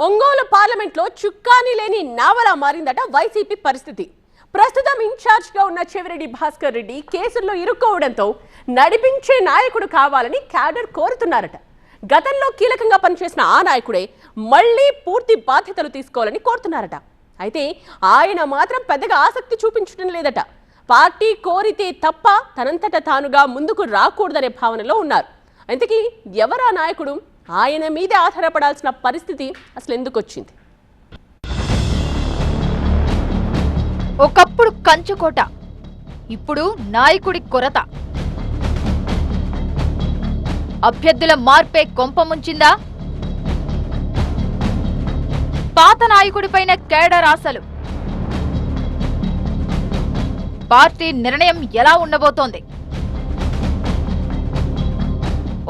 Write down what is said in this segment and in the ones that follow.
Ongole parliament లో చుక్కాని లేని నావలా మారిందట YCP పరిస్థితి. ప్రస్తుతం ఇన్ఛార్జ్ గా ఉన్న చెవిరెడ్డి భాస్కర్ రెడ్డి కేసుల్లో ఇరుక్కోవడంతో నడిపించే నాయకుడు కావాలని క్యాడర్ కోరుతున్నారట. గతంలో కీలకంగా పనిచేసిన ఆ నాయకుడే మళ్లీ పూర్తి బాధ్యతలు తీసుకోవాలని కోరుతున్నారట. అయితే ఆయన మాత్రం పెద్దగా ఆసక్తి చూపించడం లేదట. పార్టీ కోరితే తప్ప తనంతట తానుగా ముందుకు రాకూడదనే భావనలో ఉన్నారు. ఇంతకీ ఎవరా నాయకుడు? ఆయన మీదే ఆధారపడాల్సిన పరిస్థితి అసలు ఎందుకు వచ్చింది? ఒకప్పుడు కంచుకోట, ఇప్పుడు నాయకుడి కొరత. అభ్యర్థుల మార్పే కొంప ముంచిందా? పాత నాయకుడిపైన కేడర్ ఆశలు. పార్టీ నిర్ణయం ఎలా ఉండబోతోంది?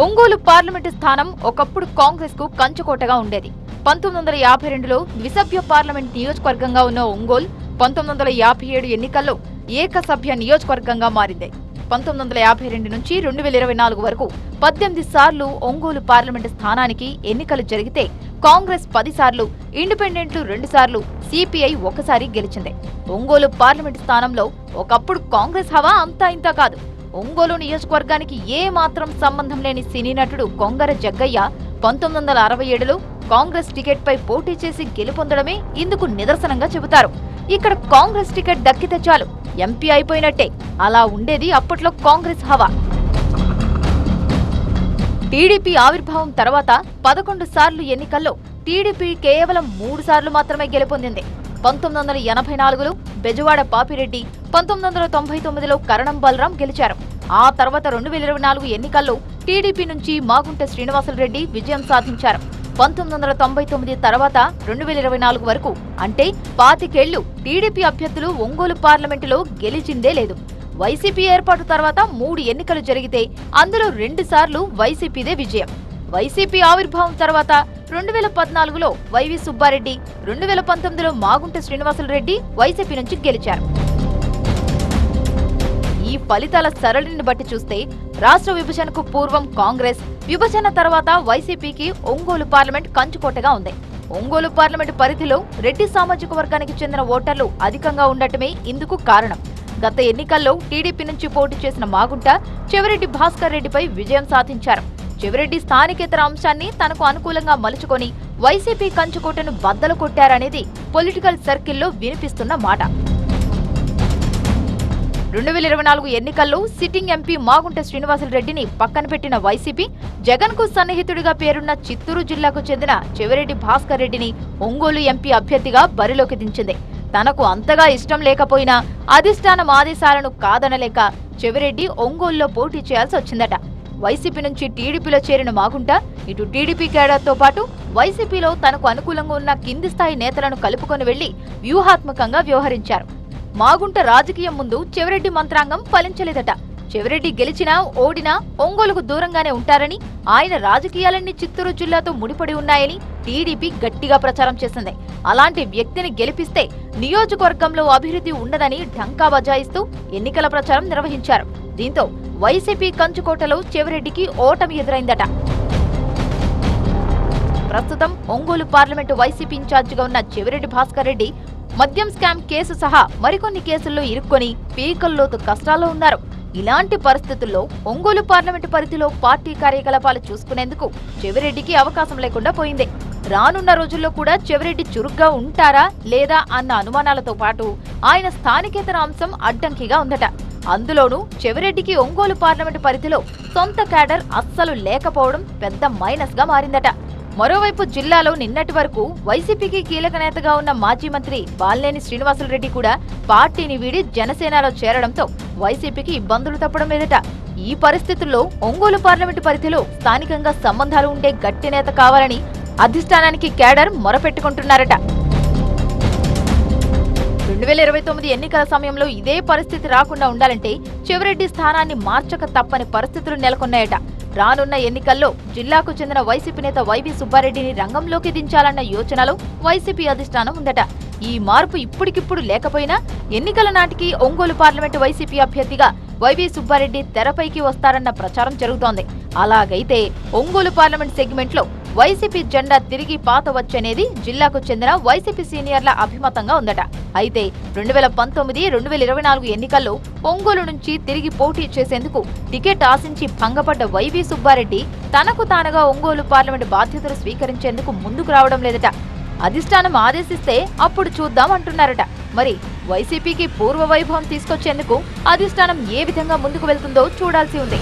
ఒంగోలు పార్లమెంటు స్థానం ఒకప్పుడు కాంగ్రెస్ కు కంచుకోటగా ఉండేది. 1952లో ద్విసభ్య పార్లమెంట్ నియోజకవర్గంగా ఉన్న ఒంగోలు 1957 ఎన్నికల్లో ఏకసభ్య నియోజకవర్గంగా మారింది. 1952 నుంచి 2024 వరకు 18 సార్లు ఒంగోలు పార్లమెంటు స్థానానికి ఎన్నికలు జరిగితే కాంగ్రెస్ 10 సార్లు, ఇండిపెండెంట్లు 2 సార్లు, సిపిఐ 1 సారి గెలిచింది. ఒంగోలు పార్లమెంటు స్థానంలో ఒకప్పుడు కాంగ్రెస్ హవా అంతా ఇంతా కాదు. ఒంగోలు నియోజకవర్గానికి ఏ మాత్రం సంబంధం లేని సినీ నటుడు కొంగర జగ్గయ్య 1967లో కాంగ్రెస్ టికెట్ పై పోటీ చేసి గెలుపొందడమే ఇందుకు నిదర్శనంగా చెబుతారు. ఇక్కడ కాంగ్రెస్ టికెట్ దక్కితే చాలు ఎంపీ అయిపోయినట్టే. అలా ఉండేది అప్పట్లో కాంగ్రెస్ హవా. టీడీపీ ఆవిర్భావం తర్వాత 11 సార్లు ఎన్నికల్లో టీడీపీ కేవలం 3 సార్లు మాత్రమే గెలుపొందింది. 1984లో బెజవాడ పాపిరెడ్డి, 1999లో కరణం బలరాం గెలిచారు. ఆ తర్వాత 2024 ఎన్నికల్లో టీడీపీ నుంచి మాగుంట శ్రీనివాసులరెడ్డి విజయం సాధించారు. 1999 తర్వాత 2024 వరకు అంటే 25 ఏళ్లు టీడీపీ అభ్యర్థులు ఒంగోలు పార్లమెంటులో గెలిచిందే లేదు. వైసీపీ ఏర్పాటు తర్వాత 3 ఎన్నికలు జరిగితే అందులో 2 సార్లు వైసీపీదే విజయం. వైసీపీ ఆవిర్భావం తర్వాత 2014లో వైవి సుబ్బారెడ్డి, 2019లో మాగుంట శ్రీనివాసులరెడ్డి వైసీపీ నుంచి గెలిచారు. ఈ ఫలితాల సరళిని బట్టి చూస్తే రాష్ట్ర విభజనకు పూర్వం కాంగ్రెస్, విభజన తర్వాత వైసీపీకి ఒంగోలు పార్లమెంట్ కంచుకోటగా ఉంది. ఒంగోలు పార్లమెంటు పరిధిలో రెడ్డి సామాజిక వర్గానికి చెందిన ఓటర్లు అధికంగా ఉండటమే ఇందుకు కారణం. గత ఎన్నికల్లో టీడీపీ నుంచి పోటీ చేసిన మాగుంట చెవిరెడ్డి భాస్కర్ రెడ్డిపై విజయం సాధించారు. చెవిరెడ్డి స్థానికేతర అంశాన్ని తనకు అనుకూలంగా మలుచుకొని వైసీపీ కంచుకోటను బద్దలు కొట్టారనేది పొలిటికల్ సర్కిల్లో వినిపిస్తున్న మాట. 2024 ఎన్నికల్లో సిట్టింగ్ ఎంపీ మాగుంట శ్రీనివాసులరెడ్డిని పక్కన పెట్టిన వైసీపీ జగన్ కు సన్నిహితుడిగా పేరున్న చిత్తూరు జిల్లాకు చెందిన చెవిరెడ్డి భాస్కర్ రెడ్డిని ఒంగోలు ఎంపీ అభ్యర్థిగా బరిలోకి దించింది. తనకు అంతగా ఇష్టం లేకపోయినా అధిష్టానం ఆదేశాలను కాదనలేక చెవిరెడ్డి ఒంగోలులో పోటీ చేయాల్సి వచ్చిందట. వైసీపీ నుంచి టీడీపీలో చేరిన మాగుంట ఇటు టీడీపీ కేడర్తో పాటు వైసీపీలో తనకు అనుకూలంగా ఉన్న కింది స్థాయి నేతలను కలుపుకొని వెళ్లి వ్యూహాత్మకంగా వ్యవహరించారు. మాగుంట రాజకీయం ముందు చెవిరెడ్డి మంత్రాంగం ఫలించలేదట. చెవిరెడ్డి గెలిచినా ఓడినా ఒంగోలుకు దూరంగానే ఉంటారని, ఆయన రాజకీయాలన్నీ చిత్తూరు జిల్లాతో ముడిపడి ఉన్నాయని టీడీపీ గట్టిగా ప్రచారం చేసింది. అలాంటి వ్యక్తిని గెలిపిస్తే నియోజకవర్గంలో అభివృద్ధి ఉండదని ఢంకా బజాయిస్తూ ఎన్నికల ప్రచారం నిర్వహించారు. దీంతో వైసీపీ కంచుకోటలో చెవిరెడ్డికి ఓటమి ఎదురైందట. ప్రస్తుతం ఒంగోలు పార్లమెంటు వైసీపీ ఇన్ఛార్జిగా ఉన్న చెవిరెడ్డి భాస్కర్ రెడ్డి మద్యం స్కామ్ కేసు సహా మరికొన్ని కేసుల్లో ఇరుక్కొని పీకల్లోతు కష్టాల్లో ఉన్నారు. ఇలాంటి పరిస్థితుల్లో ఒంగోలు పార్లమెంటు పరిధిలో పార్టీ కార్యకలాపాలు చూసుకునేందుకు చెవిరెడ్డికి అవకాశం లేకుండా పోయింది. రానున్న రోజుల్లో కూడా చెవిరెడ్డి చురుగ్గా ఉంటారా లేదా అన్న అనుమానాలతో పాటు ఆయన స్థానికేతర అంశం అడ్డంకిగా ఉందట. అందులోనూ చెవిరెడ్డికి ఒంగోలు పార్లమెంటు పరిధిలో సొంత క్యాడర్ అస్సలు లేకపోవడం పెద్ద మైనస్ గా మారిందట. మరోవైపు జిల్లాలో నిన్నటి వరకు వైసీపీకి కీలక నేతగా ఉన్న మాజీ మంత్రి బాలినేని శ్రీనివాసులరెడ్డి కూడా పార్టీని వీడి జనసేనలో చేరడంతో వైసీపీకి ఇబ్బందులు తప్పడం లేదట. ఈ పరిస్థితుల్లో ఒంగోలు పార్లమెంటు పరిధిలో స్థానికంగా సంబంధాలు ఉండే గట్టి నేత కావాలని అధిష్టానానికి క్యాడర్ మొరపెట్టుకుంటున్నారట. 2029 ఎన్నికల సమయంలో ఇదే పరిస్థితి రాకుండా ఉండాలంటే చెవిరెడ్డి స్థానాన్ని మార్చక తప్పని పరిస్థితులు నెలకొన్నాయట. రానున్న ఎన్నికల్లో జిల్లాకు చెందిన వైసీపీ నేత వైవి సుబ్బారెడ్డిని రంగంలోకి దించాలన్న యోచనలో వైసీపీ అధిష్టానం ఉందట. ఈ మార్పు ఇప్పటికిప్పుడు లేకపోయినా ఎన్నికల నాటికి ఒంగోలు పార్లమెంటు వైసీపీ అభ్యర్థిగా వైవి సుబ్బారెడ్డి తెరపైకి వస్తారన్న ప్రచారం జరుగుతోంది. అలాగైతే ఒంగోలు పార్లమెంట్ సెగ్మెంట్ లో వైసీపీ జెండా తిరిగి పాత వచ్చనేది జిల్లాకు చెందిన వైసీపీ సీనియర్ల అభిమతంగా ఉందట. అయితే 2019-2024 ఎన్నికల్లో ఒంగోలు నుంచి తిరిగి పోటీ చేసేందుకు టికెట్ ఆశించి భంగపడ్డ వైవి సుబ్బారెడ్డి తనకు తానుగా ఒంగోలు పార్లమెంటు బాధ్యతలు స్వీకరించేందుకు ముందుకు రావడం లేదట. అధిష్టానం ఆదేశిస్తే అప్పుడు చూద్దాం అంటున్నారట. మరి వైసీపీకి పూర్వ వైభవం తీసుకొచ్చేందుకు అధిష్టానం ఏ విధంగా ముందుకు వెళ్తుందో చూడాల్సి ఉంది.